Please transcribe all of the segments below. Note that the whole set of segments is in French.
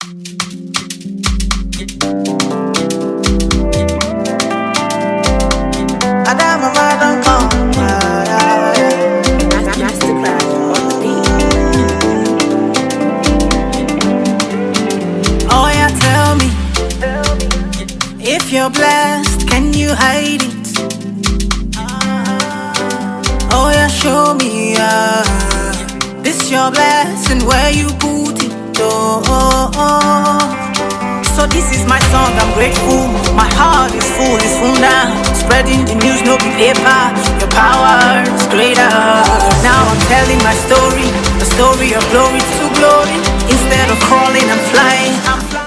Oh yeah, tell me, if you're blessed, can you hide it? Oh yeah, show me, this your blessing, where you put it, So this is my song, I'm grateful. My heart is full now. Spreading the news, no be paper. Your power is greater. Now I'm telling my story, the story of glory to glory. Instead of crawling, I'm flying.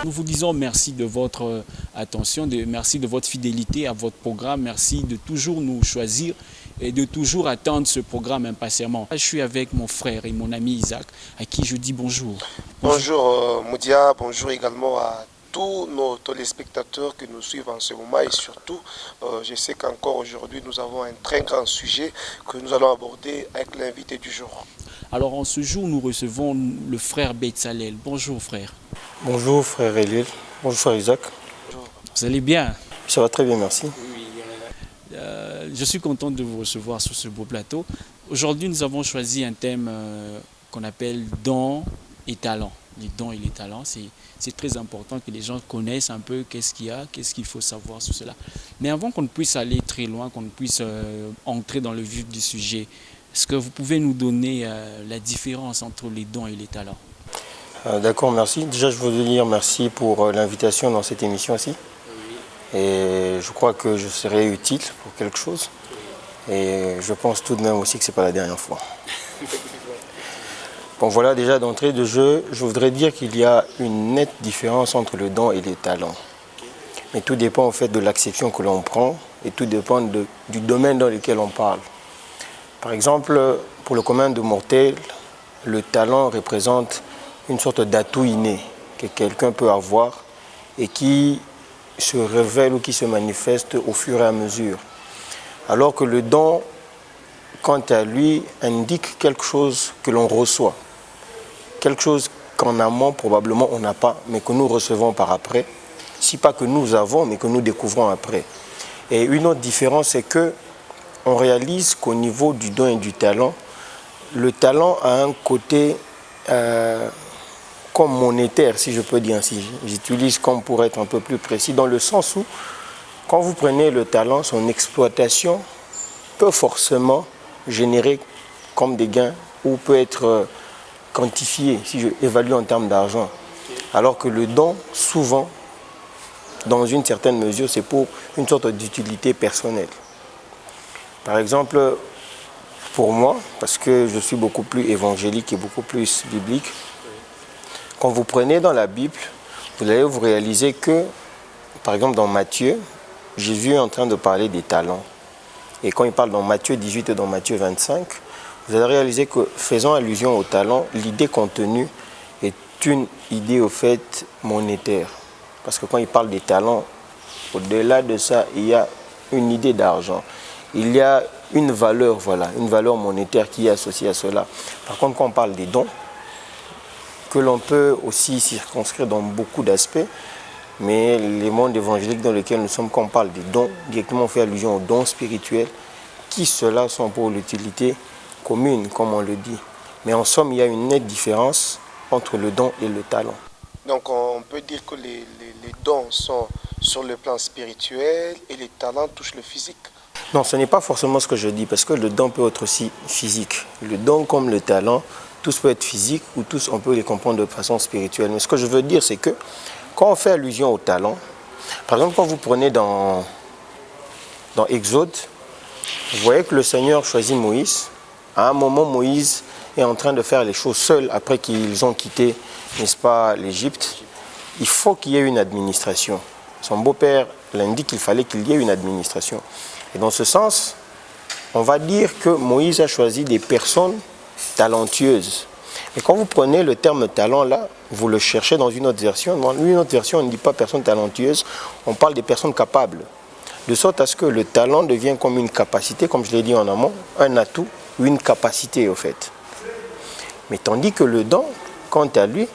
Nous vous disons merci de votre attention, merci de votre fidélité à votre programme, merci de toujours nous choisir et de toujours attendre ce programme impatiemment. Je suis avec mon frère et mon ami Isaac, à qui je dis bonjour. Bonjour Moudia, bonjour également à tous nos téléspectateurs qui nous suivent en ce moment et surtout, je sais qu'encore aujourd'hui, nous avons un très grand sujet que nous allons aborder avec l'invité du jour. Alors en ce jour, nous recevons le frère Betsalel. Bonjour frère. Bonjour frère Elil, bonjour frère Isaac. Bonjour. Vous allez bien? Ça va très bien, merci. Je suis content de vous recevoir sur ce beau plateau. Aujourd'hui, nous avons choisi un thème qu'on appelle dons et talents. Les dons et les talents, c'est très important que les gens connaissent un peu qu'est-ce qu'il y a, qu'est-ce qu'il faut savoir sur cela. Mais avant qu'on ne puisse aller très loin, qu'on ne puisse entrer dans le vif du sujet, est-ce que vous pouvez nous donner la différence entre les dons et les talents? D'accord, merci. Déjà, je veux dire merci pour l'invitation dans cette émission-ci. Et je crois que je serai utile pour quelque chose. Et je pense tout de même aussi que ce n'est pas la dernière fois. Bon, voilà, déjà d'entrée de jeu, je voudrais dire qu'il y a une nette différence entre le don et les talents. Mais tout dépend en fait de l'acception que l'on prend et tout dépend du domaine dans lequel on parle. Par exemple, pour le commun de mortels, le talent représente une sorte d'atout inné que quelqu'un peut avoir et qui se révèle ou qui se manifeste au fur et à mesure. Alors que le don, quant à lui, indique quelque chose que l'on reçoit. Quelque chose qu'en amont, probablement, on n'a pas, mais que nous recevons par après. Si pas que nous avons, mais que nous découvrons après. Et une autre différence, c'est que on réalise qu'au niveau du don et du talent, le talent a un côté comme monétaire, si je peux dire ainsi. J'utilise comme pour être un peu plus précis, dans le sens où, quand vous prenez le talent, son exploitation peut forcément générer comme des gains ou peut être quantifié, si je évalue en termes d'argent. Alors que le don, souvent, dans une certaine mesure, c'est pour une sorte d'utilité personnelle. Par exemple, pour moi, parce que je suis beaucoup plus évangélique et beaucoup plus biblique, quand vous prenez dans la Bible, vous allez vous réaliser que, par exemple dans Matthieu, Jésus est en train de parler des talents. Et quand il parle dans Matthieu 18 et dans Matthieu 25, vous allez réaliser que, faisant allusion aux talents, l'idée contenue est une idée au fait monétaire. Parce que quand il parle des talents, au-delà de ça, il y a une idée d'argent. Il y a une valeur, voilà, une valeur monétaire qui est associée à cela. Par contre, quand on parle des dons, que l'on peut aussi circonscrire dans beaucoup d'aspects, mais les mondes évangéliques dans lesquels nous sommes, quand on parle des dons, directement on fait allusion aux dons spirituels, qui ceux-là sont pour l'utilité commune, comme on le dit. Mais en somme, il y a une nette différence entre le don et le talent. Donc on peut dire que les dons sont sur le plan spirituel et les talents touchent le physique. Non, ce n'est pas forcément ce que je dis, parce que le don peut être aussi physique. Le don comme le talent, tous peuvent être physiques ou tous on peut les comprendre de façon spirituelle. Mais ce que je veux dire, c'est que quand on fait allusion au talent, par exemple, quand vous prenez dans Exode, vous voyez que le Seigneur choisit Moïse. À un moment, Moïse est en train de faire les choses seul après qu'ils ont quitté, n'est-ce pas, l'Égypte. Il faut qu'il y ait une administration. Son beau-père l'indique qu'il fallait qu'il y ait une administration. Et dans ce sens, on va dire que Moïse a choisi des personnes talentueuses. Et quand vous prenez le terme talent là, vous le cherchez dans une autre version. Dans une autre version, on ne dit pas personne talentueuse, on parle des personnes capables. De sorte à ce que le talent devient comme une capacité, comme je l'ai dit en amont, un atout ou une capacité au fait. Mais tandis que le don, quant à lui,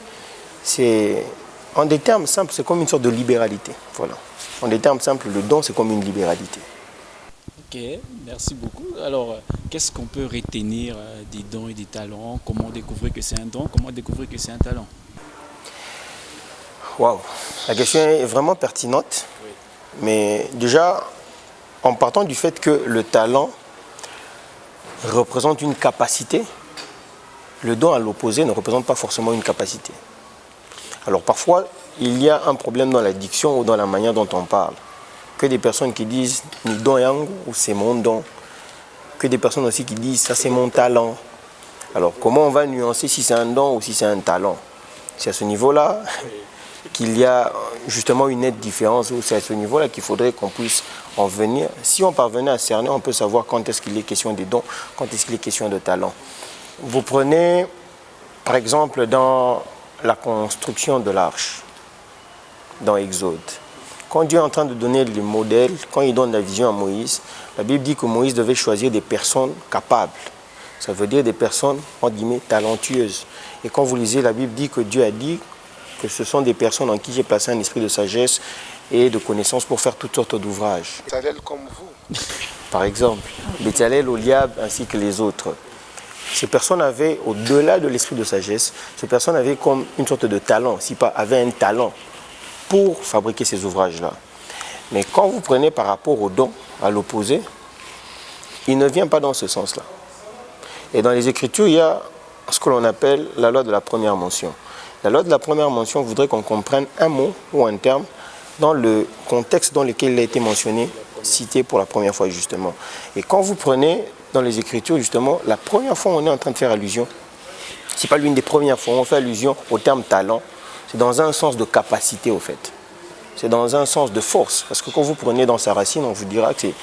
c'est En des termes simples, c'est comme une sorte de libéralité. Voilà. En des termes simples, le don, c'est comme une libéralité. Ok, merci beaucoup. Alors, qu'est-ce qu'on peut retenir des dons et des talents? Comment découvrir que c'est un don? Comment découvrir que c'est un talent? Waouh, la question est vraiment pertinente. Oui. Mais déjà, en partant du fait que le talent représente une capacité, le don à l'opposé ne représente pas forcément une capacité. Alors parfois, il y a un problème dans la diction ou dans la manière dont on parle. Que des personnes qui disent « ni don yang » ou « c'est mon don ». Que des personnes aussi qui disent « ça c'est mon talent ». Alors comment on va nuancer si c'est un don ou si c'est un talent? C'est à ce niveau-là qu'il y a justement une nette différence, ou c'est à ce niveau-là qu'il faudrait qu'on puisse en venir. Si on parvenait à cerner, on peut savoir quand est-ce qu'il est question de dons, quand est-ce qu'il est question de talent. Vous prenez par exemple dans la construction de l'arche, dans Exode. Quand Dieu est en train de donner les modèles, quand il donne la vision à Moïse, la Bible dit que Moïse devait choisir des personnes capables. Ça veut dire des personnes, entre guillemets, talentueuses. Et quand vous lisez, la Bible dit que Dieu a dit que ce sont des personnes en qui j'ai placé un esprit de sagesse et de connaissance pour faire toutes sortes d'ouvrages. Bétzalel comme vous. Par exemple, Bétzalel, Oliab, ainsi que les autres. Ces personnes avaient, au-delà de l'esprit de sagesse, ces personnes avaient comme une sorte de talent, si pas avaient un talent pour fabriquer ces ouvrages-là. Mais quand vous prenez par rapport au don, à l'opposé, il ne vient pas dans ce sens-là. Et dans les Écritures, il y a ce que l'on appelle la loi de la première mention. La loi de la première mention voudrait qu'on comprenne un mot ou un terme dans le contexte dans lequel il a été mentionné, cité pour la première fois justement. Et quand vous prenez dans les Écritures justement, la première fois où on est en train de faire allusion, c'est pas l'une des premières fois où on fait allusion au terme talent, c'est dans un sens de capacité au fait. C'est dans un sens de force. Parce que quand vous prenez dans sa racine, on vous dira que c'est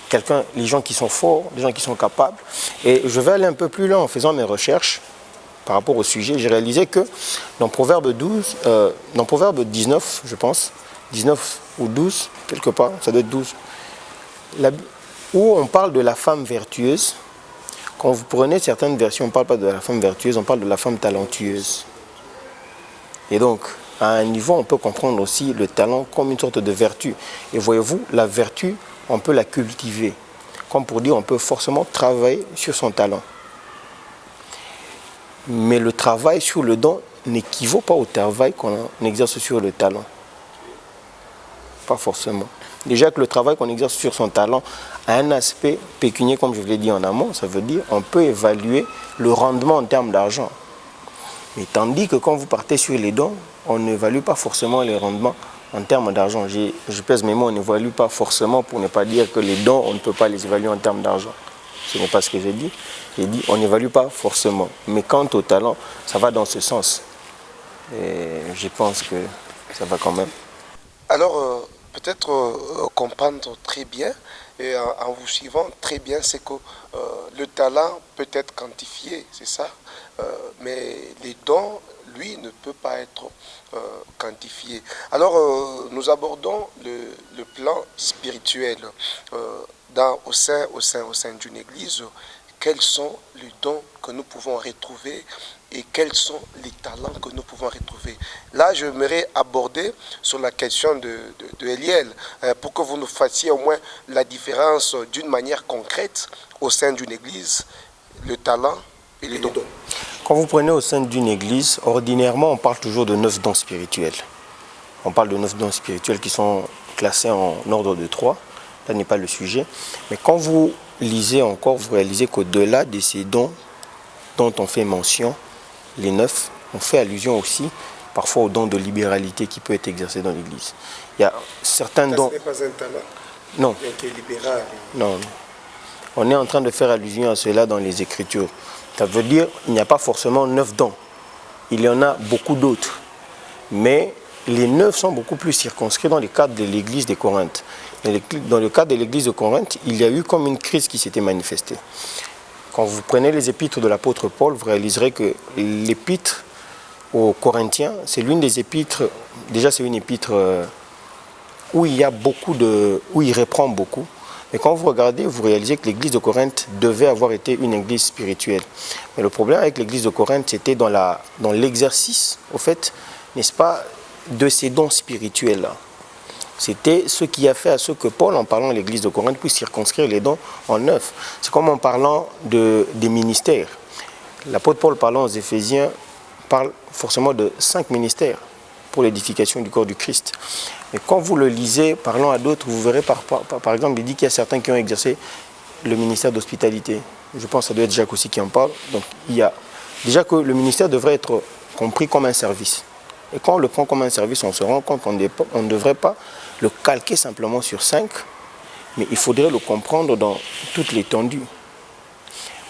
quelqu'un, les gens qui sont forts, les gens qui sont capables. Et je vais aller un peu plus loin en faisant mes recherches par rapport au sujet. J'ai réalisé que dans Proverbe 19, je pense, 19 ou 12, quelque part, ça doit être 12, où on parle de la femme vertueuse. Quand vous prenez certaines versions, on ne parle pas de la femme vertueuse, on parle de la femme talentueuse. Et donc, à un niveau, on peut comprendre aussi le talent comme une sorte de vertu. Et voyez-vous, la vertu, on peut la cultiver. Comme pour dire, on peut forcément travailler sur son talent. Mais le travail sur le don n'équivaut pas au travail qu'on exerce sur le talent. Pas forcément. Déjà que le travail qu'on exerce sur son talent a un aspect pécunier, comme je vous l'ai dit en amont, ça veut dire qu'on peut évaluer le rendement en termes d'argent. Mais tandis que quand vous partez sur les dons, on n'évalue pas forcément les rendements en termes d'argent. Je pèse mes mots, on n'évalue pas forcément, pour ne pas dire que les dons, on ne peut pas les évaluer en termes d'argent. Ce n'est pas ce que j'ai dit. J'ai dit, on n'évalue pas forcément. Mais quant au talent, ça va dans ce sens. Et je pense que ça va quand même. Alors, peut-être comprendre très bien, et en vous suivant très bien, c'est que le talent peut être quantifié, c'est ça, mais les dons, lui, ne peut pas être quantifié. Alors, nous abordons le plan spirituel au sein d'une église. Quels sont les dons que nous pouvons retrouver et quels sont les talents que nous pouvons retrouver. Là, j'aimerais aborder sur la question de Eliel, pour que vous nous fassiez au moins la différence d'une manière concrète au sein d'une église, le talent et les dons. Quand vous prenez au sein d'une église, ordinairement, on parle toujours de 9 dons spirituels. On parle de 9 dons spirituels qui sont classés en ordre de 3. Là n'est pas le sujet. Mais quand vous lisez encore, vous réalisez qu'au-delà de ces dons dont on fait mention, les 9, on fait allusion aussi parfois aux dons de libéralité qui peut être exercé dans l'église. Il y a certains dons... Ce n'est pas un talent. Non. Qui est libéral. Non. On est en train de faire allusion à cela dans les Écritures. Ça veut dire qu'il n'y a pas forcément 9 dons. Il y en a beaucoup d'autres. Mais les 9 sont beaucoup plus circonscrits dans le cadre de l'église de Corinthe. Dans le cadre de l'église de Corinthe, il y a eu comme une crise qui s'était manifestée. Quand vous prenez les épîtres de l'apôtre Paul, vous réaliserez que l'épître aux Corinthiens, c'est l'une des épîtres, déjà c'est une épître où il y a beaucoup où il reprend beaucoup. Mais quand vous regardez, vous réalisez que l'église de Corinthe devait avoir été une église spirituelle. Mais le problème avec l'église de Corinthe, c'était dans l'exercice, au fait, n'est-ce pas, de ces dons spirituels-là. C'était ce qui a fait à ce que Paul, en parlant à l'église de Corinthe, puisse circonscrire les dons en 9. C'est comme en parlant des ministères. L'apôtre Paul, parlant aux Éphésiens, parle forcément de 5 ministères pour l'édification du corps du Christ. Et quand vous le lisez, parlant à d'autres, vous verrez par exemple, il dit qu'il y a certains qui ont exercé le ministère d'hospitalité. Je pense que ça doit être Jacques aussi qui en parle. Donc il y a déjà que le ministère devrait être compris comme un service. Et quand on le prend comme un service, on se rend compte qu'on ne devrait pas le calquer simplement sur 5, mais il faudrait le comprendre dans toute l'étendue.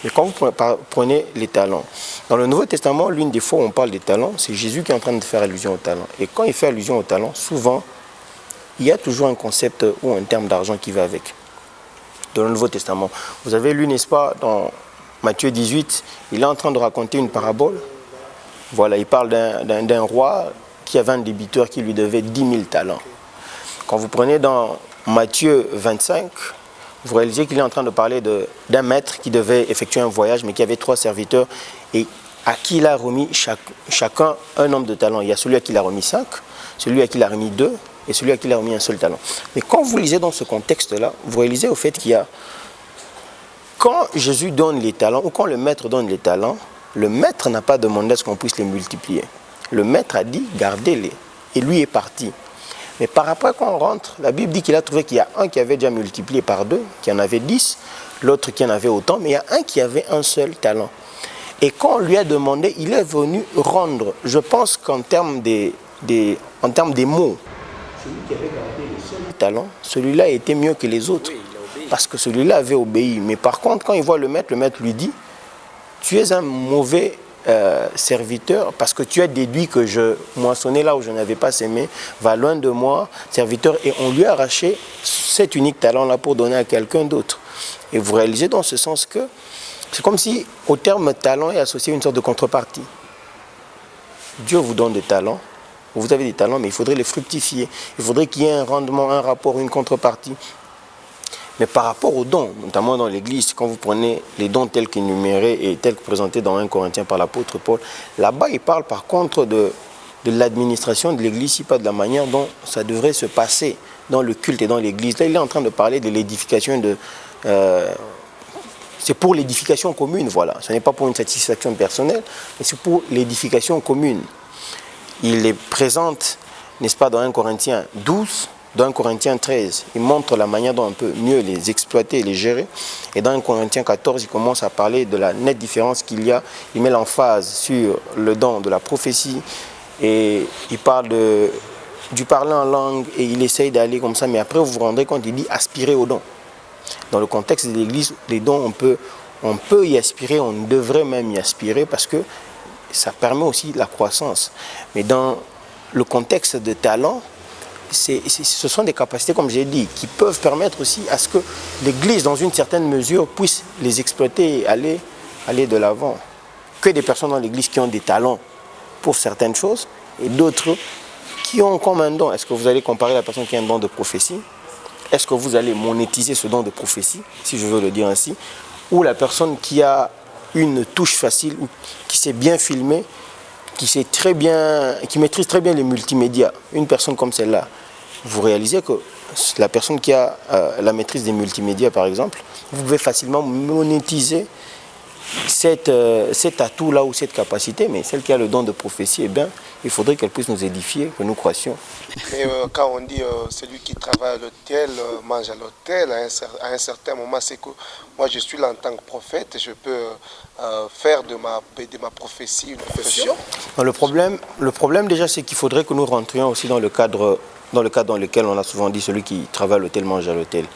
Mais quand vous prenez les talents, dans le Nouveau Testament, l'une des fois où on parle des talents, c'est Jésus qui est en train de faire allusion aux talents. Et quand il fait allusion aux talents, souvent, il y a toujours un concept ou un terme d'argent qui va avec. Dans le Nouveau Testament, vous avez lu, n'est-ce pas, dans Matthieu 18, il est en train de raconter une parabole. Voilà, il parle d'un roi qui avait un débiteur qui lui devait 10 000 talents. Quand vous prenez dans Matthieu 25, vous réalisez qu'il est en train de parler d'un maître qui devait effectuer un voyage, mais qui avait 3 serviteurs et à qui il a remis chacun un nombre de talents. Il y a celui à qui il a remis 5, celui à qui il a remis 2 et celui à qui il a remis un seul talent. Mais quand vous lisez dans ce contexte-là, vous réalisez au fait qu'il y a... Quand Jésus donne les talents, ou quand le maître donne les talents, le maître n'a pas demandé à ce qu'on puisse les multiplier. Le maître a dit, gardez-les. Et lui est parti. Mais par après, quand on rentre, la Bible dit qu'il a trouvé qu'il y a un qui avait déjà multiplié par 2, qui en avait 10, l'autre qui en avait autant, mais il y a un qui avait un seul talent. Et quand on lui a demandé, il est venu rendre. Je pense qu'en termes des mots, celui qui avait gardé le seul talent, celui-là était mieux que les autres. Parce que celui-là avait obéi. Mais par contre, quand il voit le maître lui dit, tu es un mauvais serviteur parce que tu as déduit que je moissonnais là où je n'avais pas semé, va loin de moi, serviteur, et on lui a arraché cet unique talent-là pour donner à quelqu'un d'autre. Et vous réalisez dans ce sens que c'est comme si au terme talent est associé une sorte de contrepartie. Dieu vous donne des talents, vous avez des talents, mais il faudrait les fructifier. Il faudrait qu'il y ait un rendement, un rapport, une contrepartie. Mais par rapport aux dons, notamment dans l'Église, quand vous prenez les dons tels qu'énumérés et tels que présentés dans 1 Corinthiens par l'apôtre Paul, là-bas, il parle par contre de l'administration de l'Église, si pas de la manière dont ça devrait se passer dans le culte et dans l'Église. Là, il est en train de parler de l'édification c'est pour l'édification commune, voilà. Ce n'est pas pour une satisfaction personnelle, mais c'est pour l'édification commune. Il les présente, n'est-ce pas, dans 1 Corinthiens 12, dans 1 Corinthiens 13, il montre la manière dont on peut mieux les exploiter et les gérer. Et dans 1 Corinthiens 14, il commence à parler de la nette différence qu'il y a. Il met l'emphase sur le don de la prophétie et il parle du parler en langue et il essaye d'aller comme ça. Mais après, vous vous rendrez compte, il dit aspirer aux dons. Dans le contexte de l'Église, les dons, on peut y aspirer, on devrait même y aspirer parce que ça permet aussi la croissance. Mais dans le contexte de talent, ce sont des capacités, comme j'ai dit, qui peuvent permettre aussi à ce que l'Église, dans une certaine mesure, puisse les exploiter et aller de l'avant. Que des personnes dans l'Église qui ont des talents pour certaines choses et d'autres qui ont comme un don. Est-ce que vous allez comparer la personne qui a un don de prophétie? Est-ce que vous allez monétiser ce don de prophétie, si je veux le dire ainsi? Ou la personne qui a une touche facile, ou qui sait bien filmer, qui maîtrise très bien les multimédias, une personne comme celle-là, vous réalisez que la personne qui a la maîtrise des multimédias, par exemple, vous pouvez facilement monétiser cet atout-là ou cette capacité, mais celle qui a le don de prophétie, eh bien, il faudrait qu'elle puisse nous édifier, que nous croissions. Mais quand on dit celui qui travaille à l'hôtel mange à l'hôtel, à un certain moment, c'est que moi je suis là en tant que prophète, je peux faire de ma prophétie une profession. Le problème déjà, c'est qu'il faudrait que nous rentrions aussi dans le cadre dans lequel on a souvent dit celui qui travaille à l'hôtel mange à l'hôtel.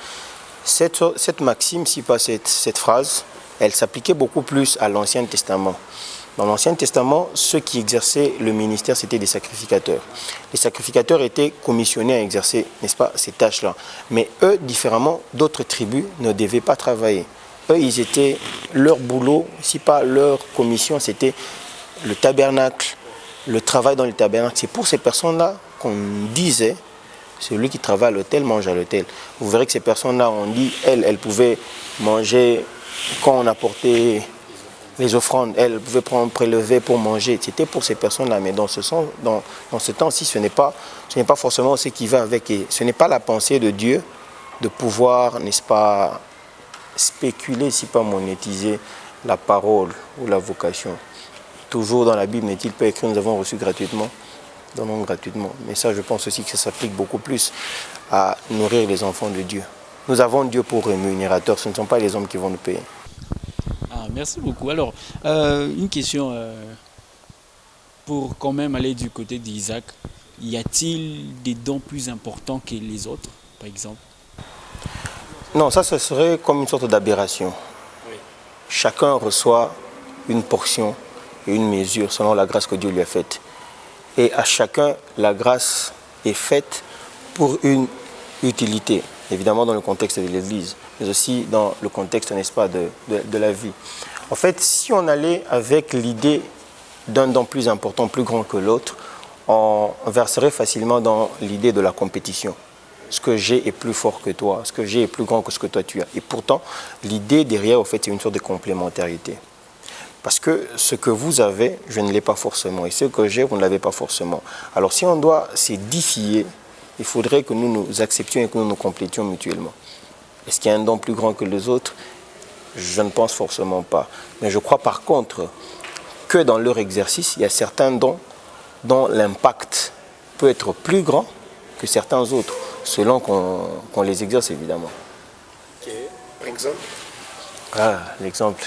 Cette maxime, si pas cette phrase, elle s'appliquait beaucoup plus à l'Ancien Testament. Dans l'Ancien Testament, ceux qui exerçaient le ministère, c'était des sacrificateurs. Les sacrificateurs étaient commissionnés à exercer, n'est-ce pas, ces tâches-là. Mais eux, différemment d'autres tribus, ne devaient pas travailler. Eux, leur boulot, si pas leur commission, c'était le tabernacle, le travail dans le tabernacle. C'est pour ces personnes-là qu'on disait, celui qui travaille à l'hôtel mange à l'hôtel. Vous verrez que ces personnes-là, on dit, elles pouvaient manger quand on apportait les offrandes, elles pouvaient prendre, prélever pour manger. C'était pour ces personnes-là. Mais dans ce sens, dans ce temps-ci, ce n'est pas forcément ce qui va avec. Et ce n'est pas la pensée de Dieu de pouvoir, n'est-ce pas, spéculer, si pas monétiser la parole ou la vocation. Toujours dans la Bible, n'est-il pas écrit, nous avons reçu gratuitement, donnons gratuitement. Mais ça, je pense aussi que ça s'applique beaucoup plus à nourrir les enfants de Dieu. Nous avons Dieu pour rémunérateur, ce ne sont pas les hommes qui vont nous payer. Ah, merci beaucoup. Alors, une question pour quand même aller du côté d'Isaac. Y a-t-il des dons plus importants que les autres, par exemple? Non, ça, ce serait comme une sorte d'aberration. Oui. Chacun reçoit une portion et une mesure selon la grâce que Dieu lui a faite. Et à chacun, la grâce est faite pour une utilité. Évidemment dans le contexte de l'Église, mais aussi dans le contexte, n'est-ce pas, de la vie. En fait, si on allait avec l'idée d'un don plus important, plus grand que l'autre, on verserait facilement dans l'idée de la compétition. Ce que j'ai est plus fort que toi, ce que j'ai est plus grand que ce que toi tu as. Et pourtant, l'idée derrière, en fait, c'est une sorte de complémentarité. Parce que ce que vous avez, je ne l'ai pas forcément. Et ce que j'ai, vous ne l'avez pas forcément. Alors si on doit s'édifier, il faudrait que nous nous acceptions et que nous nous complétions mutuellement. Est-ce qu'il y a un don plus grand que les autres? Je ne pense forcément pas. Mais je crois par contre que dans leur exercice, il y a certains dons dont l'impact peut être plus grand que certains autres, selon qu'on les exerce évidemment. Ok. Par exemple? Ah, l'exemple.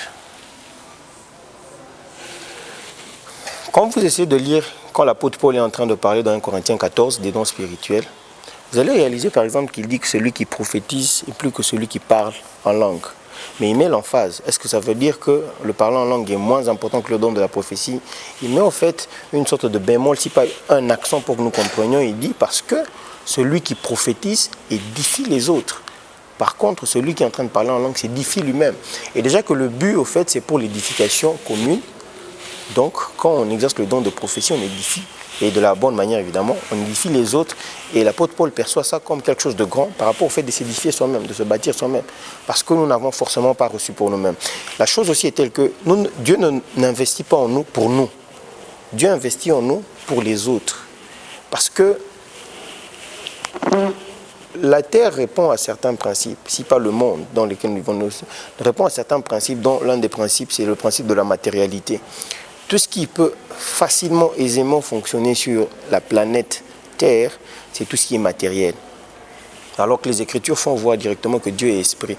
Quand vous essayez de lire, quand l'apôtre Paul est en train de parler dans 1 Corinthiens 14 des dons spirituels, vous allez réaliser par exemple qu'il dit que celui qui prophétise est plus que celui qui parle en langue. Mais il met l'emphase. Est-ce que ça veut dire que le parler en langue est moins important que le don de la prophétie? Il met en fait une sorte de bémol, si pas un accent pour que nous comprenions. Il dit parce que celui qui prophétise édifie les autres. Par contre, celui qui est en train de parler en langue s'édifie lui-même. Et déjà que le but, au fait, c'est pour l'édification commune. Donc, quand on exerce le don de prophétie, on édifie, et de la bonne manière évidemment, on édifie les autres. Et l'apôtre Paul perçoit ça comme quelque chose de grand par rapport au fait de s'édifier soi-même, de se bâtir soi-même. Parce que nous n'avons forcément pas reçu pour nous-mêmes. La chose aussi est telle que Dieu n'investit pas en nous pour nous. Dieu investit en nous pour les autres. Parce que la terre répond à certains principes, si pas le monde dans lequel nous vivons, répond à certains principes dont l'un des principes c'est le principe de la matérialité. Tout ce qui peut facilement, aisément fonctionner sur la planète Terre, c'est tout ce qui est matériel. Alors que les Écritures font voir directement que Dieu est esprit.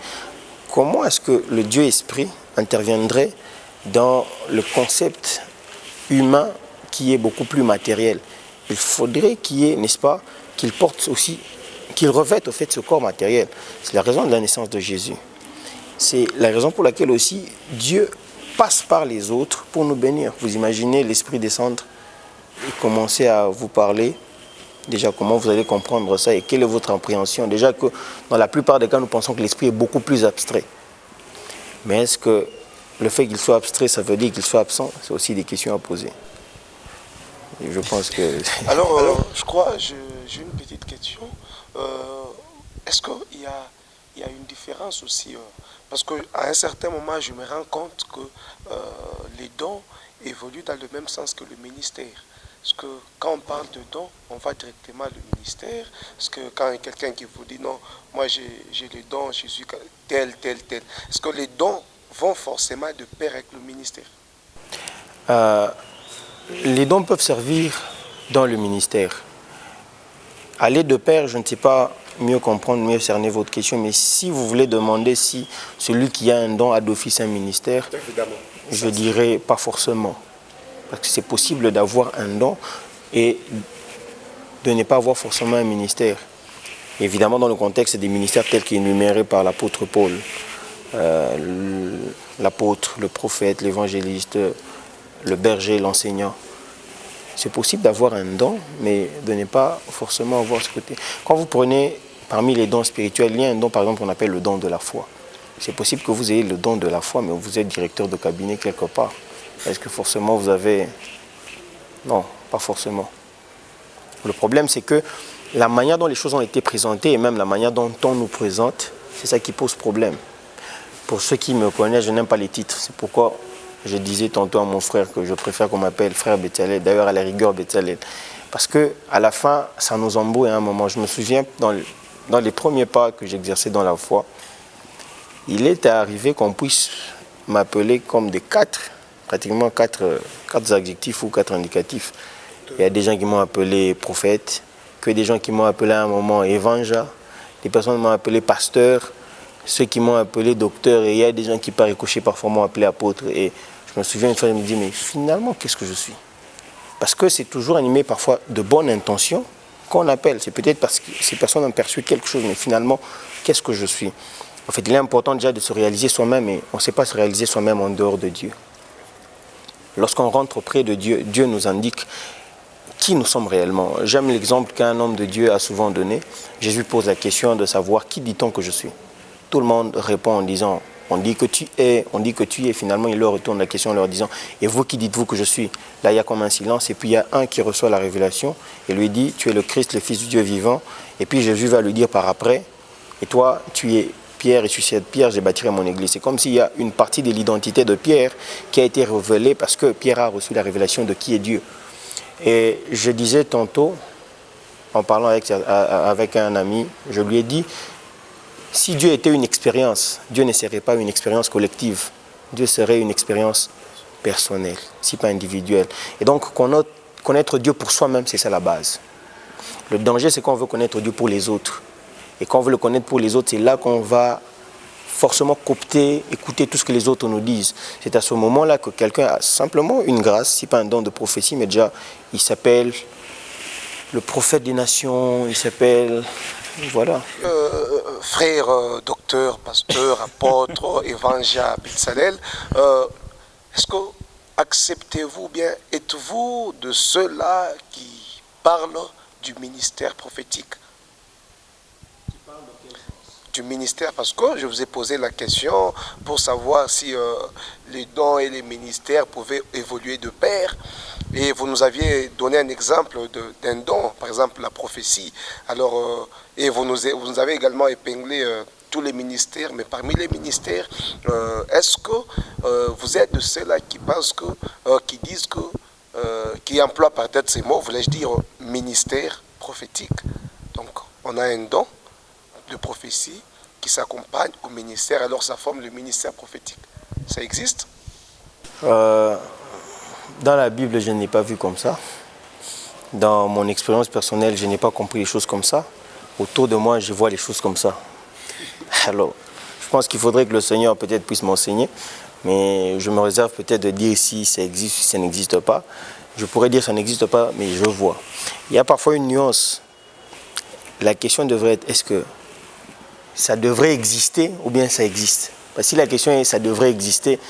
Comment est-ce que le Dieu esprit interviendrait dans le concept humain qui est beaucoup plus matériel? Il faudrait qu'il y ait, n'est-ce pas, qu'il porte aussi, qu'il revête au fait ce corps matériel. C'est la raison de la naissance de Jésus. C'est la raison pour laquelle aussi Dieu passe par les autres pour nous bénir. Vous imaginez l'Esprit descendre et commencer à vous parler. Déjà, comment vous allez comprendre ça et quelle est votre appréhension? Déjà que dans la plupart des cas, nous pensons que l'Esprit est beaucoup plus abstrait. Mais est-ce que le fait qu'il soit abstrait, ça veut dire qu'il soit absent? C'est aussi des questions à poser. Et je pense que... Alors, je crois, j'ai une petite question. Est-ce qu'il y a une différence aussi parce qu'à un certain moment, je me rends compte que les dons évoluent dans le même sens que le ministère. Parce que quand on parle de dons, on va directement au ministère. Parce que quand quelqu'un qui vous dit non, moi j'ai les dons, je suis tel. Est-ce que les dons vont forcément de pair avec le ministère? Les dons peuvent servir dans le ministère. Aller de pair, je ne sais pas mieux comprendre, mieux cerner votre question, mais si vous voulez demander si celui qui a un don a d'office un ministère, évidemment, je dirais pas forcément. Parce que c'est possible d'avoir un don et de ne pas avoir forcément un ministère. Évidemment, dans le contexte des ministères tels qu'énumérés par l'apôtre Paul, l'apôtre, le prophète, l'évangéliste, le berger, l'enseignant. C'est possible d'avoir un don, mais de ne pas forcément avoir ce côté. Quand vous prenez parmi les dons spirituels, il y a un don par exemple qu'on appelle le don de la foi. C'est possible que vous ayez le don de la foi, mais vous êtes directeur de cabinet quelque part. Est-ce que forcément vous avez... Non, pas forcément. Le problème c'est que la manière dont les choses ont été présentées et même la manière dont on nous présente, c'est ça qui pose problème. Pour ceux qui me connaissent, je n'aime pas les titres. C'est pourquoi Je disais tantôt à mon frère que je préfère qu'on m'appelle frère Betsalel, d'ailleurs à la rigueur Betsalel. Parce qu'à la fin, ça nous embrouille à un moment. Je me souviens, dans les premiers pas que j'exerçais dans la foi, il est arrivé qu'on puisse m'appeler comme pratiquement quatre adjectifs ou 4 indicatifs. Il y a des gens qui m'ont appelé prophète, que des gens qui m'ont appelé à un moment évangile, des personnes m'ont appelé pasteur, ceux qui m'ont appelé docteur, et il y a des gens qui par ricochet parfois m'ont appelé apôtre. Et je me souviens une fois, je me dis, mais finalement, qu'est-ce que je suis? Parce que c'est toujours animé parfois de bonnes intentions qu'on appelle. C'est peut-être parce que ces personnes ont perçu quelque chose, mais finalement, qu'est-ce que je suis? En fait, il est important déjà de se réaliser soi-même, et on ne sait pas se réaliser soi-même en dehors de Dieu. Lorsqu'on rentre auprès de Dieu, Dieu nous indique qui nous sommes réellement. J'aime l'exemple qu'un homme de Dieu a souvent donné. Jésus pose la question de savoir qui dit-on que je suis. Tout le monde répond en disant, on dit que tu es, Finalement, il leur retourne la question en leur disant, et vous, qui dites-vous que je suis? Là, il y a comme un silence, et puis il y a un qui reçoit la révélation, et lui dit, tu es le Christ, le Fils du Dieu vivant. Et puis Jésus va lui dire par après, et toi, tu es Pierre, et sur cette pierre, j'ai bâti mon église. C'est comme s'il y a une partie de l'identité de Pierre qui a été révélée parce que Pierre a reçu la révélation de qui est Dieu. Et je disais tantôt, en parlant avec un ami, je lui ai dit, si Dieu était une expérience, Dieu ne serait pas une expérience collective. Dieu serait une expérience personnelle, si pas individuelle. Et donc, connaître Dieu pour soi-même, c'est ça la base. Le danger, c'est qu'on veut connaître Dieu pour les autres. Et quand on veut le connaître pour les autres, c'est là qu'on va forcément écouter tout ce que les autres nous disent. C'est à ce moment-là que quelqu'un a simplement une grâce, si pas un don de prophétie, mais déjà, il s'appelle le prophète des nations, il s'appelle... Voilà. Frère, docteur, pasteur, apôtre, évangile, Betsalel, est-ce que acceptez-vous bien, êtes-vous de ceux-là qui parlent du ministère prophétique? Du ministère, parce que je vous ai posé la question pour savoir si les dons et les ministères pouvaient évoluer de pair. Et vous nous aviez donné un exemple d'un don, par exemple la prophétie. Alors, et vous nous avez également épinglé tous les ministères, mais parmi les ministères, est-ce que vous êtes de ceux-là qui pensent que, qui disent que, qui emploient peut-être ces mots, voulais-je dire, ministère prophétique? Donc, on a un don de prophétie qui s'accompagne au ministère, alors ça forme le ministère prophétique. Ça existe? Dans la Bible, je n'ai pas vu comme ça. Dans mon expérience personnelle, je n'ai pas compris les choses comme ça. Autour de moi, je vois les choses comme ça. Alors, je pense qu'il faudrait que le Seigneur peut-être puisse m'enseigner, mais je me réserve peut-être de dire si ça existe ou si ça n'existe pas. Je pourrais dire que ça n'existe pas, mais je vois. Il y a parfois une nuance. La question devrait être, est-ce que ça devrait exister ou bien ça existe? Parce que si la question est, ça devrait exister,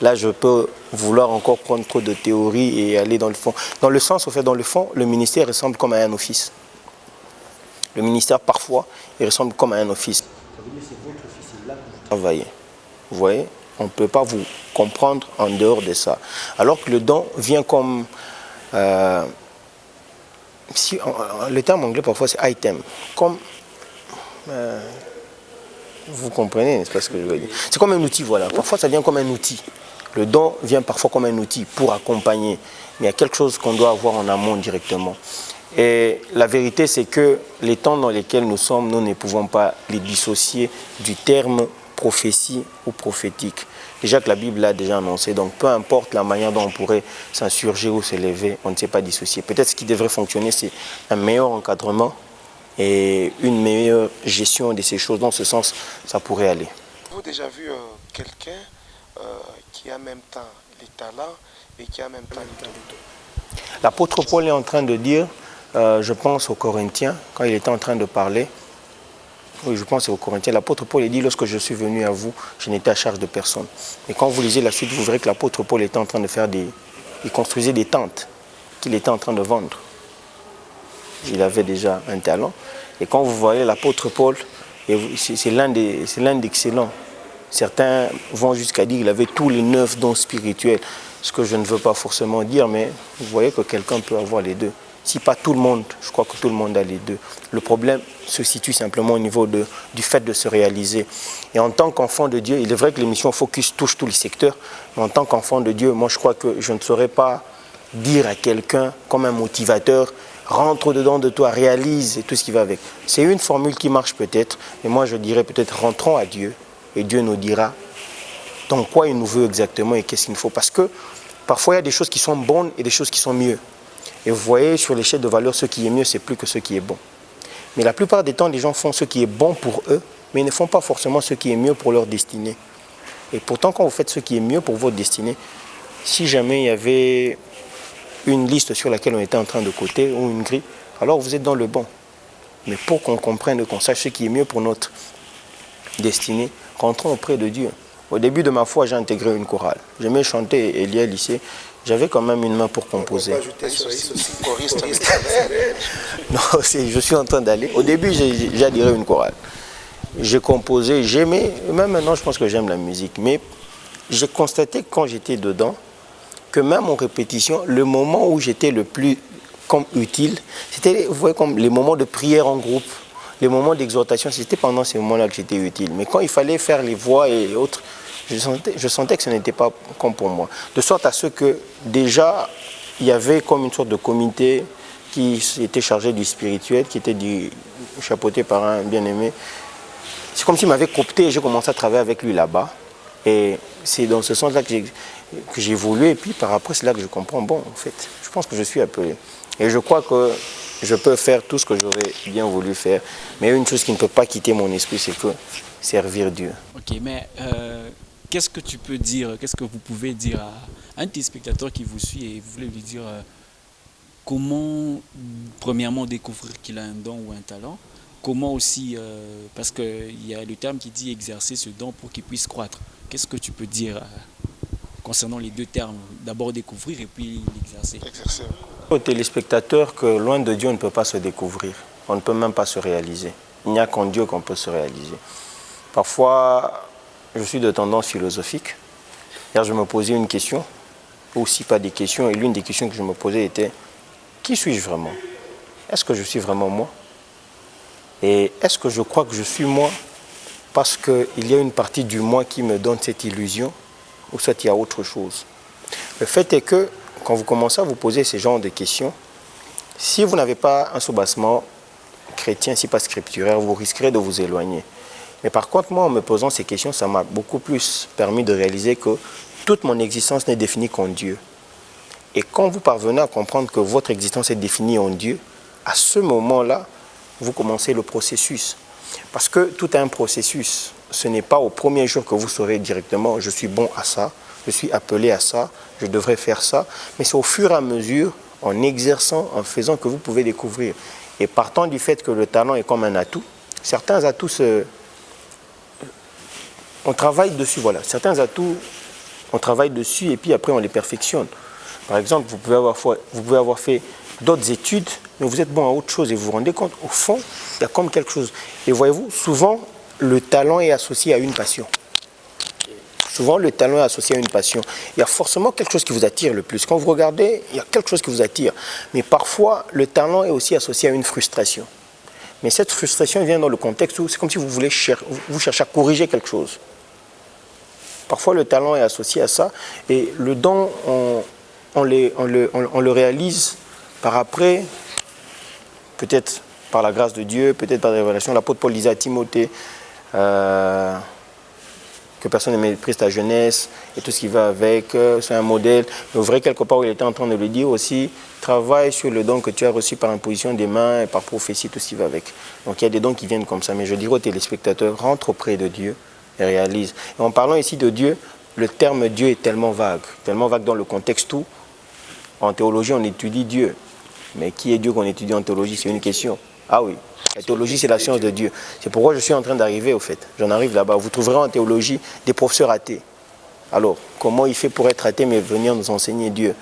là, je peux vouloir encore prendre trop de théories et aller dans le fond. Dans le sens, au fait, dans le fond, le ministère ressemble comme à un office. Le ministère, parfois, il ressemble comme à un office. Ça veut dire que c'est votre office, c'est là que vous travaillez. Vous voyez? On ne peut pas vous comprendre en dehors de ça. Alors que le don vient comme... le terme anglais, parfois, c'est item. Comme... vous comprenez, n'est-ce pas ce que je veux dire? C'est comme un outil, voilà. Parfois, ça vient comme un outil. Le don vient parfois comme un outil pour accompagner. Mais il y a quelque chose qu'on doit avoir en amont directement. Et la vérité, c'est que les temps dans lesquels nous sommes, nous ne pouvons pas les dissocier du terme prophétie ou prophétique. Déjà que la Bible l'a déjà annoncé, donc peu importe la manière dont on pourrait s'insurger ou s'élever, on ne sait pas dissocier. Peut-être ce qui devrait fonctionner, c'est un meilleur encadrement et une meilleure gestion de ces choses. Dans ce sens, ça pourrait aller. Vous avez déjà vu quelqu'un qui a en même temps les talents et qui a en même temps les dons? L'apôtre Paul est en train de dire, je pense aux Corinthiens, quand il était en train de parler, oui, je pense aux Corinthiens, l'apôtre Paul dit, lorsque je suis venu à vous, je n'étais à charge de personne. Et quand vous lisez la suite, vous verrez que l'apôtre Paul était en train de faire il construisait des tentes qu'il était en train de vendre. Il avait déjà un talent. Et quand vous voyez l'apôtre Paul, c'est l'un d'excellents. Certains vont jusqu'à dire qu'il avait tous les 9 dons spirituels. Ce que je ne veux pas forcément dire, mais vous voyez que quelqu'un peut avoir les deux. Si pas tout le monde, je crois que tout le monde a les deux. Le problème se situe simplement au niveau du fait de se réaliser. Et en tant qu'enfant de Dieu, il est vrai que l'émission Focus touche tous les secteurs, mais en tant qu'enfant de Dieu, moi je crois que je ne saurais pas dire à quelqu'un, comme un motivateur, rentre dedans de toi, réalise et tout ce qui va avec. C'est une formule qui marche peut-être, mais moi je dirais peut-être rentrons à Dieu et Dieu nous dira dans quoi il nous veut exactement et qu'est-ce qu'il faut. Parce que parfois il y a des choses qui sont bonnes et des choses qui sont mieux. Et vous voyez, sur l'échelle de valeur, ce qui est mieux, c'est plus que ce qui est bon. Mais la plupart des temps, les gens font ce qui est bon pour eux, mais ils ne font pas forcément ce qui est mieux pour leur destinée. Et pourtant, quand vous faites ce qui est mieux pour votre destinée, si jamais il y avait une liste sur laquelle on était en train de coter ou une grille, alors vous êtes dans le bon. Mais pour qu'on comprenne et qu'on sache ce qui est mieux pour notre destinée, rentrons auprès de Dieu. Au début de ma foi, j'ai intégré une chorale. J'aimais chanter Elia lycée. J'avais quand même une main pour composer. Non, je suis en train d'aller. Au début, j'ai adhéré à une chorale. J'ai composé, j'aimais, même maintenant je pense que j'aime la musique. Mais j'ai constaté quand j'étais dedans, que même en répétition, le moment où j'étais le plus comme utile, c'était, vous voyez, comme les moments de prière en groupe, les moments d'exhortation, c'était pendant ces moments-là que j'étais utile. Mais quand il fallait faire les voix et autres, je sentais que ce n'était pas comme pour moi. De sorte à ce que déjà, il y avait comme une sorte de comité qui était chargé du spirituel, qui était chapeauté par un bien-aimé. C'est comme s'il m'avait coopté et j'ai commencé à travailler avec lui là-bas. Et c'est dans ce sens-là que j'ai évolué. Et puis par après, c'est là que je comprends, bon, en fait, je pense que je suis appelé. Et je crois que je peux faire tout ce que j'aurais bien voulu faire. Mais une chose qui ne peut pas quitter mon esprit, c'est que servir Dieu. Ok, mais qu'est-ce que tu peux dire, qu'est-ce que vous pouvez dire à un téléspectateur qui vous suit et vous voulez lui dire comment, premièrement, découvrir qu'il a un don ou un talent, comment aussi, parce qu'il y a le terme qui dit exercer ce don pour qu'il puisse croître. Qu'est-ce que tu peux dire concernant les deux termes, d'abord découvrir et puis l'exercer? Au téléspectateur que loin de Dieu, on ne peut pas se découvrir, on ne peut même pas se réaliser. Il n'y a qu'en Dieu qu'on peut se réaliser. Parfois, je suis de tendance philosophique. Hier, je me posais une question, ou si pas des questions, et l'une des questions que je me posais était « Qui suis-je vraiment? Est-ce que je suis vraiment moi? Et est-ce que je crois que je suis moi parce qu'il y a une partie du moi qui me donne cette illusion, ou soit il y a autre chose ?» Le fait est que, quand vous commencez à vous poser ce genre de questions, si vous n'avez pas un soubassement chrétien, si pas scripturaire, vous risquerez de vous éloigner. Mais par contre, moi, en me posant ces questions, ça m'a beaucoup plus permis de réaliser que toute mon existence n'est définie qu'en Dieu. Et quand vous parvenez à comprendre que votre existence est définie en Dieu, à ce moment-là, vous commencez le processus. Parce que tout est un processus. Ce n'est pas au premier jour que vous saurez directement « je suis bon à ça, je suis appelé à ça, je devrais faire ça ». Mais c'est au fur et à mesure, en exerçant, en faisant, que vous pouvez découvrir. Et partant du fait que le talent est comme un atout, certains atouts on travaille dessus, voilà. Certains atouts, on travaille dessus et puis après on les perfectionne. Par exemple, vous pouvez avoir fait d'autres études, mais vous êtes bon à autre chose et vous vous rendez compte, au fond, il y a comme quelque chose. Et voyez-vous, souvent, le talent est associé à une passion. Souvent, le talent est associé à une passion. Il y a forcément quelque chose qui vous attire le plus. Quand vous regardez, il y a quelque chose qui vous attire. Mais parfois, le talent est aussi associé à une frustration. Mais cette frustration vient dans le contexte où c'est comme si vous cherchez à corriger quelque chose. Parfois, le talent est associé à ça. Et le don, on le réalise par après, peut-être par la grâce de Dieu, peut-être par la révélation. L'apôtre Paul disait à Timothée que personne ne méprise ta jeunesse et tout ce qui va avec. C'est un modèle. Mais vrai, quelque part, où il était en train de le dire aussi, travaille sur le don que tu as reçu par imposition des mains et par prophétie, tout ce qui va avec. Donc il y a des dons qui viennent comme ça. Mais je dirais aux téléspectateurs, rentre auprès de Dieu et réalise. Et en parlant ici de Dieu, le terme Dieu est tellement vague dans le contexte où, en théologie, on étudie Dieu. Mais qui est Dieu qu'on étudie en théologie? C'est une question. Ah oui, la théologie, c'est la science de Dieu. C'est pourquoi je suis en train d'arriver, au fait. J'en arrive là-bas. Vous trouverez en théologie des professeurs athées. Alors, comment il fait pour être athée, mais venir nous enseigner Dieu?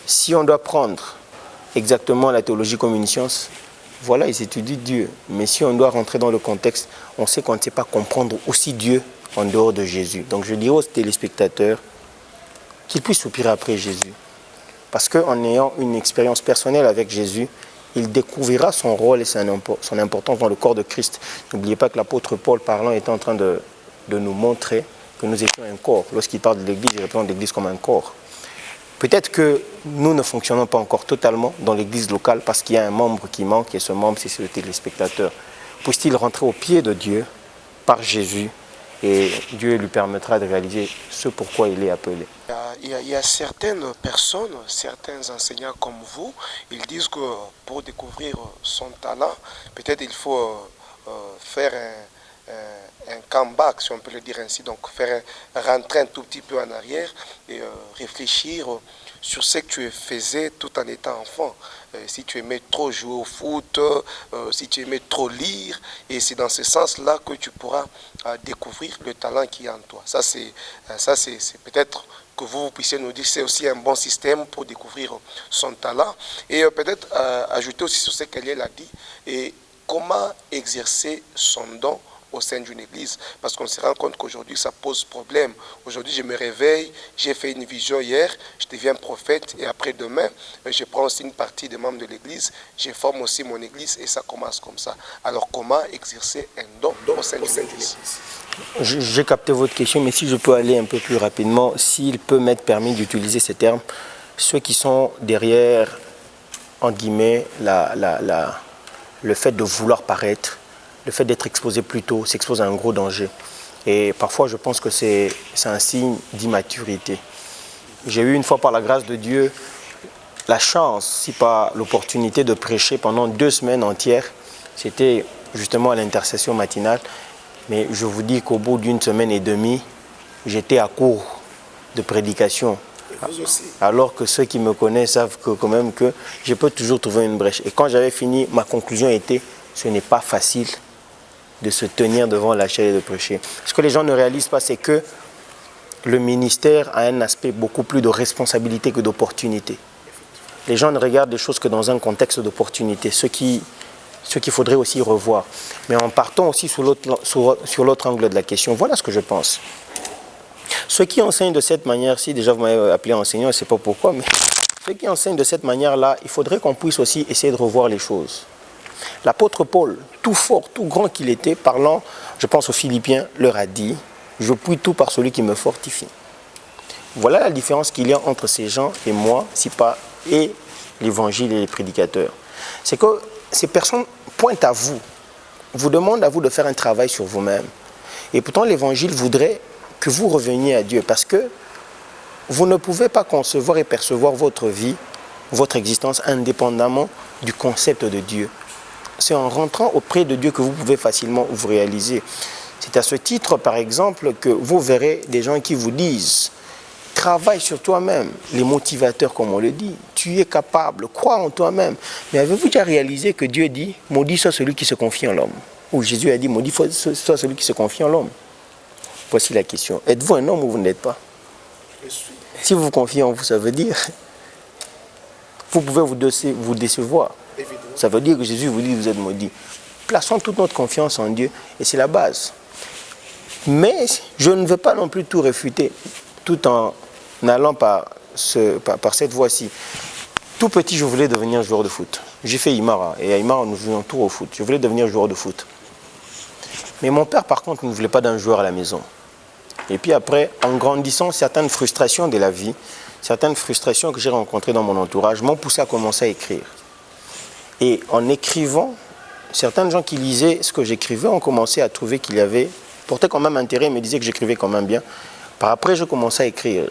Si on doit prendre exactement la théologie comme une science, voilà, ils étudient Dieu. Mais si on doit rentrer dans le contexte, on sait qu'on ne sait pas comprendre aussi Dieu en dehors de Jésus. Donc je dirais aux téléspectateurs qu'ils puissent soupirer après Jésus. Parce qu'en ayant une expérience personnelle avec Jésus, il découvrira son rôle et son importance dans le corps de Christ. N'oubliez pas que l'apôtre Paul, parlant, est en train de nous montrer que nous étions un corps. Lorsqu'il parle de l'Église, il représente l'Église comme un corps. Peut-être que nous ne fonctionnons pas encore totalement dans l'Église locale parce qu'il y a un membre qui manque et ce membre, c'est le téléspectateur. Puisse-t-il rentrer au pied de Dieu par Jésus et Dieu lui permettra de réaliser ce pourquoi il est appelé. Il y a certaines personnes, certains enseignants comme vous, ils disent que pour découvrir son talent, peut-être il faut faire un comeback, si on peut le dire ainsi, donc faire rentrer un tout petit peu en arrière et réfléchir sur ce que tu faisais tout en étant enfant. Si tu aimais trop jouer au foot, si tu aimais trop lire, et c'est dans ce sens-là que tu pourras découvrir le talent qui est en toi. Ça, c'est peut-être que vous puissiez nous dire, c'est aussi un bon système pour découvrir son talent. Et peut-être ajouter aussi sur ce qu'Eliel a dit, et comment exercer son don au sein d'une église, parce qu'on se rend compte qu'aujourd'hui ça pose problème. Aujourd'hui je me réveille, j'ai fait une vision hier, je deviens prophète et après demain je prends aussi une partie des membres de l'église, je forme aussi mon église et ça commence comme ça. Alors comment exercer un don au sein d'une église? J'ai capté votre question, mais si je peux aller un peu plus rapidement, s'il peut m'être permis d'utiliser ces termes, ceux qui sont derrière, entre guillemets, le fait de vouloir paraître, le fait d'être exposé plus tôt, s'expose à un gros danger. Et parfois, je pense que c'est un signe d'immaturité. J'ai eu une fois, par la grâce de Dieu, la chance, si pas l'opportunité de prêcher pendant 2 semaines entières. C'était justement à l'intercession matinale. Mais je vous dis qu'au bout d'1 semaine et demie, j'étais à court de prédication. Alors que ceux qui me connaissent savent que, quand même que je peux toujours trouver une brèche. Et quand j'avais fini, ma conclusion était, ce n'est pas facile de se tenir devant la chaire et de prêcher. Ce que les gens ne réalisent pas, c'est que le ministère a un aspect beaucoup plus de responsabilité que d'opportunité. Les gens ne regardent les choses que dans un contexte d'opportunité, ce qu'il faudrait aussi revoir. Mais en partant aussi sur l'autre angle de la question, voilà ce que je pense. Ceux qui enseignent de cette manière-ci, déjà vous m'avez appelé enseignant, je ne sais pas pourquoi, mais ceux qui enseignent de cette manière-là, il faudrait qu'on puisse aussi essayer de revoir les choses. L'apôtre Paul, tout fort, tout grand qu'il était, parlant, je pense aux Philippiens, leur a dit « Je puis tout par celui qui me fortifie ». Voilà la différence qu'il y a entre ces gens et moi, si pas, et l'évangile et les prédicateurs. C'est que ces personnes pointent à vous, vous demandent à vous de faire un travail sur vous-même. Et pourtant, l'évangile voudrait que vous reveniez à Dieu, parce que vous ne pouvez pas concevoir et percevoir votre vie, votre existence, indépendamment du concept de Dieu. C'est en rentrant auprès de Dieu que vous pouvez facilement vous réaliser. C'est à ce titre, par exemple, que vous verrez des gens qui vous disent « Travaille sur toi-même », les motivateurs, comme on le dit. Tu es capable, crois en toi-même. Mais avez-vous déjà réalisé que Dieu dit « Maudit soit celui qui se confie en l'homme » ou Jésus a dit « Maudit soit celui qui se confie en l'homme ». Voici la question. Êtes-vous un homme ou vous ne l'êtes pas? Si vous vous confiez en vous, ça veut dire vous pouvez vous décevoir. Ça veut dire que Jésus vous dit que vous êtes maudit. Plaçons toute notre confiance en Dieu et c'est la base. Mais je ne veux pas non plus tout réfuter tout en allant par cette voie-ci. Tout petit, je voulais devenir joueur de foot. J'ai fait Imara et à Imara, nous faisions tout au foot. Je voulais devenir joueur de foot. Mais mon père, par contre, ne voulait pas d'un joueur à la maison. Et puis après, en grandissant, certaines frustrations de la vie, certaines frustrations que j'ai rencontrées dans mon entourage m'ont poussé à commencer à écrire. Et en écrivant, certains gens qui lisaient ce que j'écrivais ont commencé à trouver qu'il y avait, portait quand même intérêt, mais disaient que j'écrivais quand même bien. Par après, je commençais à écrire.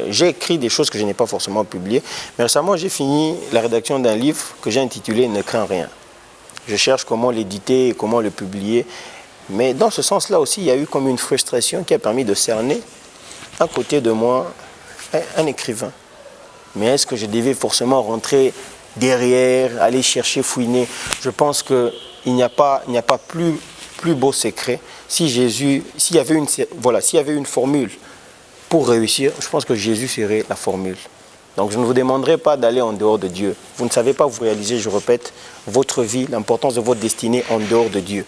J'ai écrit des choses que je n'ai pas forcément publiées. Mais récemment, j'ai fini la rédaction d'un livre que j'ai intitulé « Ne crains rien ». Je cherche comment l'éditer et comment le publier. Mais dans ce sens-là aussi, il y a eu comme une frustration qui a permis de cerner à côté de moi un écrivain. Mais est-ce que je devais forcément rentrer derrière, aller chercher, fouiner? Je pense qu'il n'y a pas plus beau secret. S'il y avait une formule pour réussir, je pense que Jésus serait la formule. Donc je ne vous demanderai pas d'aller en dehors de Dieu. Vous ne savez pas vous réaliser, je répète, votre vie, l'importance de votre destinée en dehors de Dieu.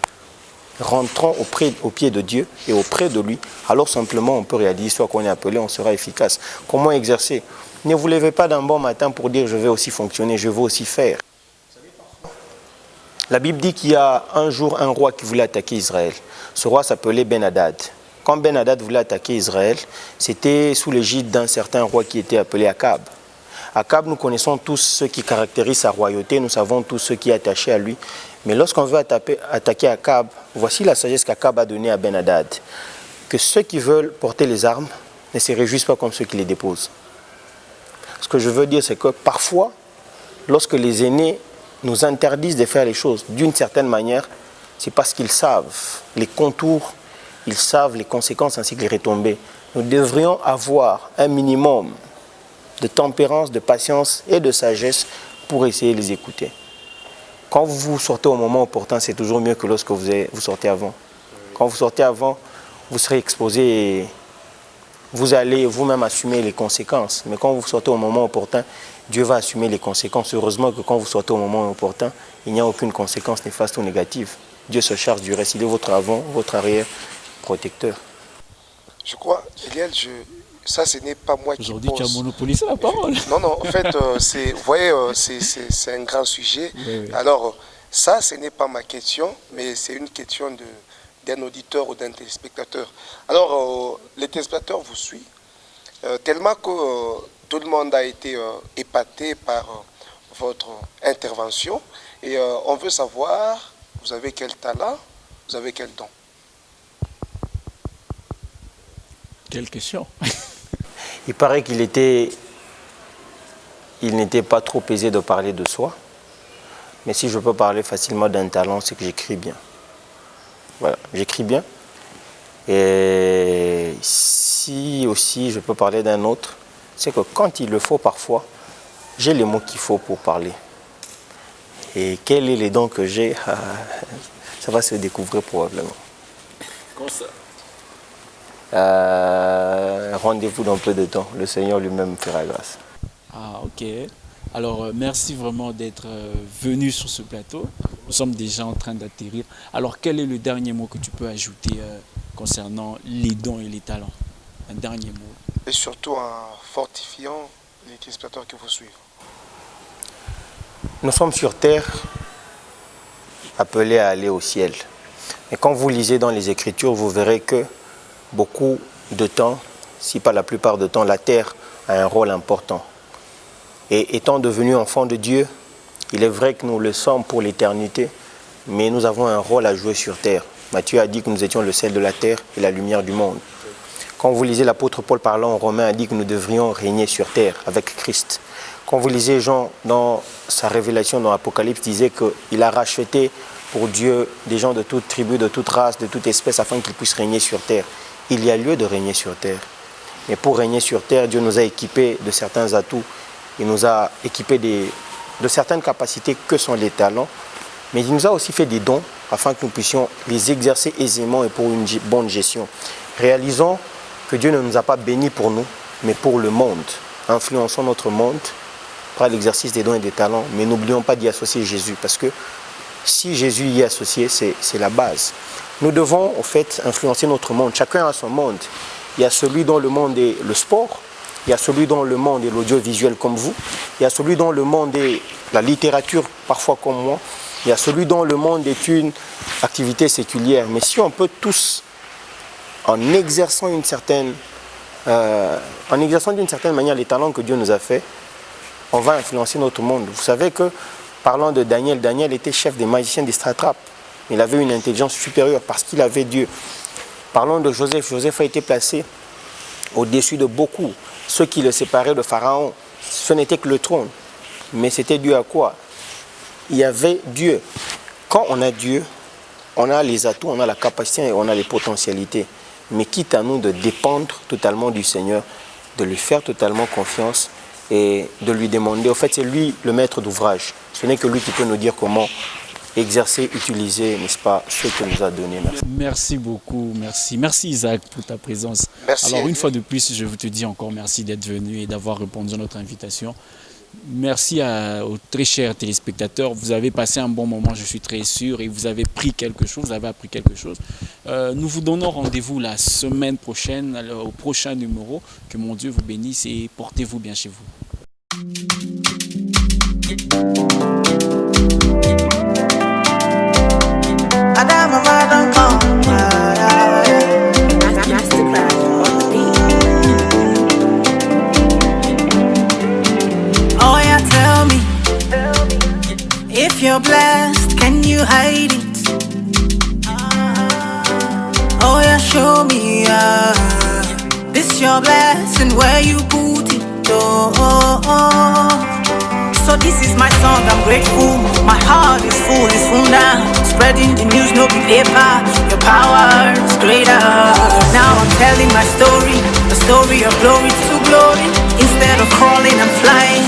Rentrons au pied de Dieu et auprès de lui, alors simplement on peut réaliser soit qu'on est appelé, on sera efficace. Comment exercer? Ne vous levez pas d'un bon matin pour dire je vais aussi fonctionner, je veux aussi faire. La Bible dit qu'il y a un jour un roi qui voulait attaquer Israël. Ce roi s'appelait Ben-Hadad. Quand Ben-Hadad voulait attaquer Israël, c'était sous l'égide d'un certain roi qui était appelé Akab. Akab, nous connaissons tous ce qui caractérise sa royauté, nous savons tous ce qui est attaché à lui. Mais lorsqu'on veut attaquer Akab, voici la sagesse qu'Akab a donnée à Ben-Hadad. Que ceux qui veulent porter les armes ne se réjouissent pas comme ceux qui les déposent. Ce que je veux dire, c'est que parfois, lorsque les aînés nous interdisent de faire les choses d'une certaine manière, c'est parce qu'ils savent les contours, ils savent les conséquences ainsi que les retombées. Nous devrions avoir un minimum de tempérance, de patience et de sagesse pour essayer de les écouter. Quand vous sortez au moment opportun, c'est toujours mieux que lorsque vous sortez avant. Quand vous sortez avant, vous serez exposé et vous allez vous-même assumer les conséquences. Mais quand vous sortez au moment opportun, Dieu va assumer les conséquences. Heureusement que quand vous sortez au moment opportun, il n'y a aucune conséquence néfaste ou négative. Dieu se charge du reste. Il est votre avant, votre arrière protecteur. Je crois, Eliel, ça ce n'est pas moi qui pose. Aujourd'hui, tu as monopolisé la parole. Non, en fait, vous voyez, c'est un grand sujet. Oui. Alors, ça, ce n'est pas ma question, mais c'est une question d'un auditeur ou d'un téléspectateur. Alors, les téléspectateurs vous suivent, tellement que tout le monde a été épaté par votre intervention. Et on veut savoir, vous avez quel talent, vous avez quel don? Quelle question? Il paraît qu'il n'était pas trop aisé de parler de soi. Mais si je peux parler facilement d'un talent, c'est que j'écris bien. Voilà, j'écris bien. Et si aussi je peux parler d'un autre, c'est que quand il le faut parfois, j'ai les mots qu'il faut pour parler. Et quels sont les dons que j'ai, ça va se découvrir probablement. Comme ça. Rendez-vous dans peu de temps. Le Seigneur lui-même fera grâce. Ah, ok. Alors, merci vraiment d'être venu sur ce plateau. Nous sommes déjà en train d'atterrir. Alors, quel est le dernier mot que tu peux ajouter concernant les dons et les talents? Un dernier mot. Et surtout en fortifiant les téléspectateurs qui vous suivent. Nous sommes sur terre, appelés à aller au ciel. Et quand vous lisez dans les Écritures, vous verrez que beaucoup de temps, si pas la plupart du temps, la terre a un rôle important. Et étant devenus enfants de Dieu, il est vrai que nous le sommes pour l'éternité, mais nous avons un rôle à jouer sur terre. Matthieu a dit que nous étions le sel de la terre et la lumière du monde. Quand vous lisez l'apôtre Paul parlant aux Romains, a dit que nous devrions régner sur terre avec Christ. Quand vous lisez Jean dans sa révélation dans l'Apocalypse, disait qu'il a racheté pour Dieu des gens de toute tribu, de toute race, de toute espèce, afin qu'ils puissent régner sur terre. Il y a lieu de régner sur terre. Mais pour régner sur terre, Dieu nous a équipés de certains atouts. Il nous a équipés de certaines capacités que sont les talents. Mais il nous a aussi fait des dons afin que nous puissions les exercer aisément et pour une bonne gestion. Réalisons que Dieu ne nous a pas bénis pour nous, mais pour le monde. Influençons notre monde par l'exercice des dons et des talents, mais n'oublions pas d'y associer Jésus, parce que si Jésus y est associé, c'est la base. Nous devons, en fait, influencer notre monde. Chacun a son monde. Il y a celui dont le monde est le sport, il y a celui dont le monde est l'audiovisuel comme vous, il y a celui dont le monde est la littérature, parfois comme moi, il y a celui dont le monde est une activité séculière. Mais si on peut tous, en exerçant d'une certaine manière les talents que Dieu nous a fait, on va influencer notre monde. Vous savez que, parlant de Daniel, Daniel était chef des magiciens des satrapes. Il avait une intelligence supérieure parce qu'il avait Dieu. Parlons de Joseph. Joseph a été placé au-dessus de beaucoup. Ceux qui le séparaient de Pharaon, ce n'était que le trône. Mais c'était dû à quoi? Il y avait Dieu. Quand on a Dieu, on a les atouts, on a la capacité et on a les potentialités. Mais quitte à nous de dépendre totalement du Seigneur, de lui faire totalement confiance et de lui demander. En fait, c'est lui le maître d'ouvrage. Ce n'est que lui qui peut nous dire comment exercer, utiliser, n'est-ce pas, ce qu'il nous a donné. Merci beaucoup, merci. Merci Isaac pour ta présence. Merci. Alors une fois de plus, je vous te dis encore merci d'être venu et d'avoir répondu à notre invitation. Merci aux très chers téléspectateurs. Vous avez passé un bon moment, je suis très sûr, et vous avez appris quelque chose. Nous vous donnons rendez-vous la semaine prochaine, au prochain numéro. Que mon Dieu vous bénisse et portez-vous bien chez vous. If you're blessed, can you hide it? Oh yeah, show me this your blessing, where you put it. So this is my song, I'm grateful. My heart is full now. Spreading the news, no be paper. Your power is greater. Now I'm telling my story, the story of glory to glory. Instead of crawling, I'm flying.